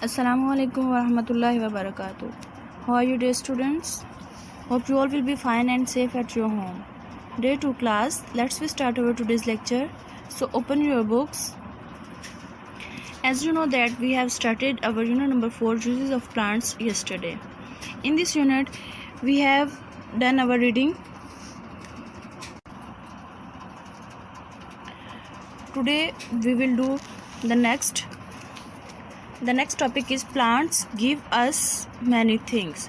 Assalamu alaikum wa rahmatullahi wa barakatuh. How are you, dear students? Hope you all will be fine and safe at your home. Day 2 class, let's start our today's lecture. So open your books. As you know that we have started our unit number 4, uses of plants, yesterday. In this unit, we have done our reading. Today we will do the next topic is plants give us many things.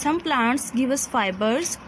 Some plants give us fibers.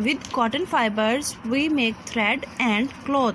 With cotton fibers we make thread and cloth.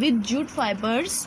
With jute fibers,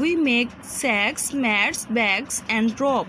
we make sacks, mats, bags and rope.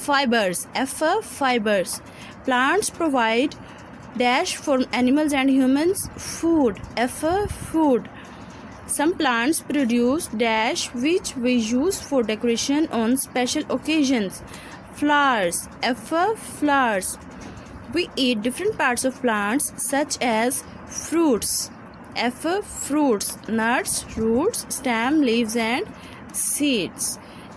fibers. F, fibers. Plants provide dash for animals and humans food. F, food. Some plants produce dash which we use for decoration on special occasions. Flowers. F, flowers. We eat different parts of plants such as fruits. F, fruits. Nuts, roots, stem, leaves and seeds.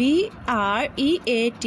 BREATH,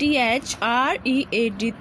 THREAD,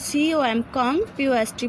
COM, POST,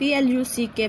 PLUCK,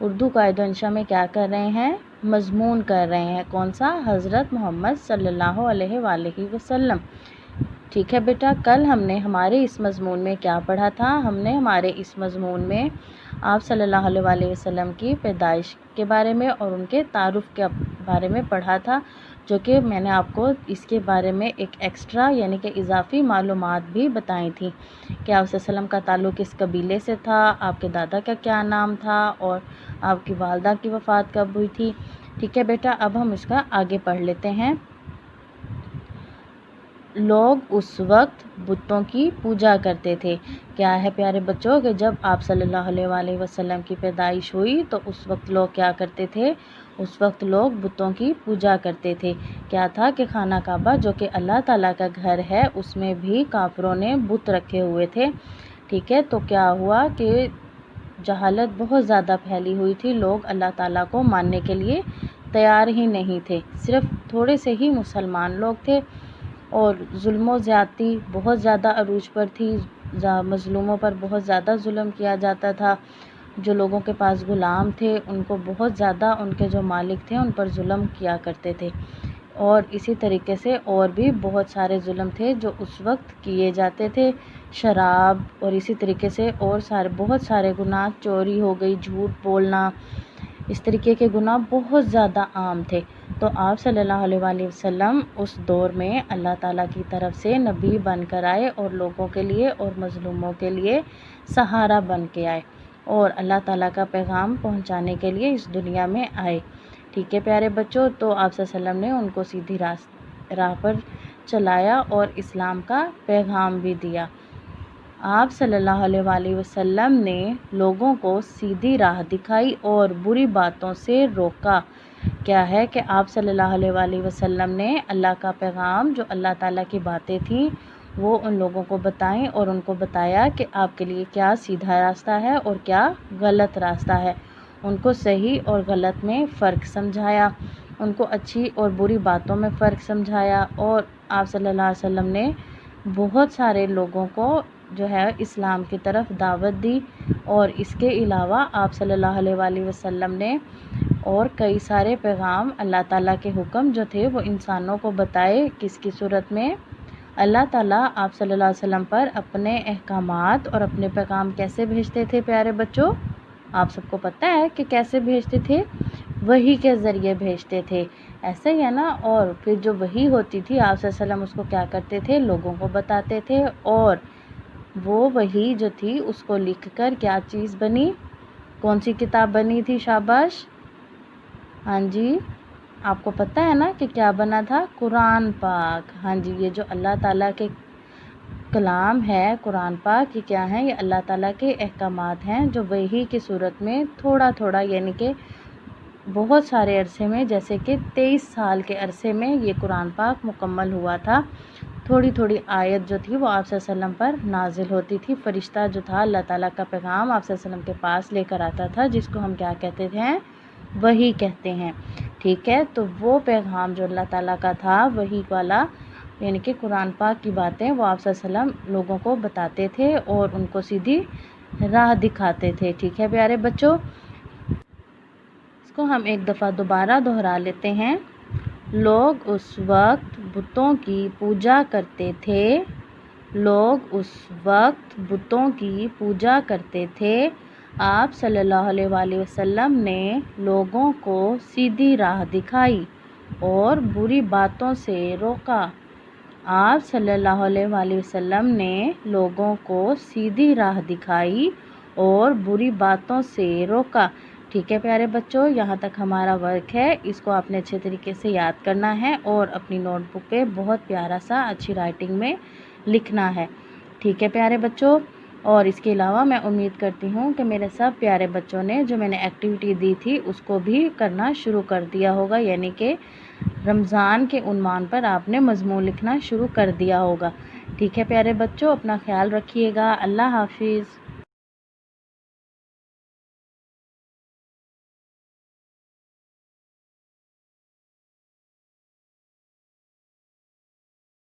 Urdu قاعدہ انشاء میں کیا کر رہے ہیں؟ مضمون کر رہے ہیں۔ کون سا؟ حضرت محمد صلی اللہ علیہ وآلہ وسلم۔ ٹھیک ہے بیٹا، کل ہم نے ہمارے اس مضمون میں کیا پڑھا تھا؟ ہم نے ہمارے اس مضمون میں آپ صلی اللہ علیہ وآلہ وسلم کی پیدائش کے بارے میں اور ان کے تعارف کے بارے میں پڑھا تھا، جو کہ میں نے آپ کو اس کے بارے میں ایک ایکسٹرا یعنی کہ اضافی معلومات بھی بتائی تھیں کہ آپ صلی اللہ علیہ وسلم کا تعلق کس قبیلے سے تھا، آپ کے دادا کا کیا نام تھا اور آپ کی والدہ کی وفات کب ہوئی تھی۔ ٹھیک ہے بیٹا، اب ہم اس کا آگے پڑھ لیتے ہیں۔ لوگ اس وقت بتوں کی پوجا کرتے تھے۔ کیا ہے پیارے بچوں کہ جب آپ صلی اللہ علیہ وآلہ وسلم کی پیدائش ہوئی تو اس وقت لوگ کیا کرتے تھے؟ اس وقت لوگ بتوں کی پوجا کرتے تھے۔ کیا تھا کہ خانہ کعبہ جو کہ اللہ تعالیٰ کا گھر ہے، اس میں بھی کافروں نے بت رکھے ہوئے تھے۔ ٹھیک ہے، تو کیا ہوا کہ جہالت بہت زیادہ پھیلی ہوئی تھی، لوگ اللہ تعالیٰ کو ماننے کے لیے تیار ہی نہیں تھے، صرف تھوڑے سے ہی مسلمان لوگ تھے اور ظلم و زیادتی بہت زیادہ عروج پر تھی، مظلوموں پر بہت زیادہ ظلم کیا جاتا تھا، جو لوگوں کے پاس غلام تھے ان کو بہت زیادہ ان کے جو مالک تھے ان پر ظلم کیا کرتے تھے، اور اسی طریقے سے اور بھی بہت سارے ظلم تھے جو اس وقت کیے جاتے تھے، شراب اور اسی طریقے سے اور بہت سارے گناہ، چوری ہو گئی، جھوٹ بولنا، اس طریقے کے گناہ بہت زیادہ عام تھے۔ تو آپ صلی اللہ علیہ وآلہ وسلم اس دور میں اللہ تعالیٰ کی طرف سے نبی بن کر آئے اور لوگوں کے لیے اور مظلوموں کے لیے سہارا بن کے آئے اور اللہ تعالیٰ کا پیغام پہنچانے کے لیے اس دنیا میں آئے۔ ٹھیک ہے پیارے بچوں، تو آپ صلی اللہ علیہ وسلم نے ان کو سیدھی راہ پر چلایا اور اسلام کا پیغام بھی دیا۔ آپ صلی اللہ علیہ وآلہ وسلم نے لوگوں کو سیدھی راہ دکھائی اور بری باتوں سے روکا۔ کیا ہے کہ آپ صلی اللہ علیہ وآلہ وسلم نے اللہ کا پیغام، جو اللہ تعالیٰ کی باتیں تھیں، وہ ان لوگوں کو بتائیں اور ان کو بتایا کہ آپ کے لیے کیا سیدھا راستہ ہے اور کیا غلط راستہ ہے۔ ان کو صحیح اور غلط میں فرق سمجھایا، ان کو اچھی اور بری باتوں میں فرق سمجھایا، اور آپ صلی اللہ علیہ وسلم نے بہت سارے لوگوں کو جو ہے اسلام کی طرف دعوت دی، اور اس کے علاوہ آپ صلی اللہ علیہ وآلہ وسلم نے اور کئی سارے پیغام، اللہ تعالیٰ کے حکم جو تھے وہ انسانوں کو بتائے۔ کس کی صورت میں؟ اللہ تعالیٰ آپ صلی اللہ علیہ وسلم پر اپنے احکامات اور اپنے پیغام کیسے بھیجتے تھے پیارے بچوں؟ آپ سب کو پتہ ہے کہ کیسے بھیجتے تھے؟ وحی کے ذریعے بھیجتے تھے، ایسا ہی ہے نا؟ اور پھر جو وحی ہوتی تھی آپ صلی اللہ علیہ وسلم اس کو کیا کرتے تھے؟ لوگوں کو بتاتے تھے، اور وہ وحی جو تھی اس کو لکھ کر کیا چیز بنی؟ کون سی کتاب بنی تھی؟ شاباش، ہاں جی، آپ کو پتہ ہے نا کہ کیا بنا تھا؟ قرآن پاک۔ ہاں جی، یہ جو اللہ تعالیٰ کے کلام ہے قرآن پاک، یہ کیا ہے؟ یہ اللہ تعالیٰ کے احکامات ہیں جو وحی کی صورت میں تھوڑا تھوڑا یعنی کہ بہت سارے عرصے میں، جیسے کہ 23 سال کے عرصے میں یہ قرآن پاک مکمل ہوا تھا۔ تھوڑی تھوڑی آیت جو تھی وہ آپ صلی اللہ علیہ وسلم پر نازل ہوتی تھی، فرشتہ جو تھا اللہ تعالیٰ کا پیغام آپ صلی اللہ علیہ وسلم کے پاس لے کر آتا تھا، جس کو ہم کیا کہتے ہیں؟ وحی کہتے ہیں۔ ٹھیک ہے، تو وہ پیغام جو اللہ تعالیٰ کا تھا وحی والا، یعنی کہ قرآن پاک کی باتیں، وہ آپ صلی اللہ علیہ وسلم لوگوں کو بتاتے تھے اور ان کو سیدھی راہ دکھاتے تھے۔ ٹھیک ہے پیارے بچوں، اس کو ہم ایک دفعہ دوبارہ دہرا لیتے ہیں۔ لوگ اس وقت بتوں کی پوجا کرتے تھے، لوگ اس وقت بتوں کی پوجا کرتے تھے۔ آپ صلی اللہ علیہ وآلہ وسلم نے لوگوں کو سیدھی راہ دکھائی اور بری باتوں سے روکا۔ آپ صلی اللہ علیہ وآلہ وسلم نے لوگوں کو سیدھی راہ دکھائی اور بری باتوں سے روکا۔ ٹھیک ہے پیارے بچوں، یہاں تک ہمارا ورک ہے، اس کو آپ نے اچھے طریقے سے یاد کرنا ہے اور اپنی نوٹ بک پہ بہت پیارا سا اچھی رائٹنگ میں لکھنا ہے۔ ٹھیک ہے پیارے بچوں، اور اس کے علاوہ میں امید کرتی ہوں کہ میرے سب پیارے بچوں نے جو میں نے ایکٹیویٹی دی تھی اس کو بھی کرنا شروع کر دیا ہوگا، یعنی کہ رمضان کے عنوان پر آپ نے مضمون لکھنا شروع کر دیا ہوگا۔ ٹھیک ہے پیارے بچوں، اپنا خیال رکھیے گا، اللہ حافظ۔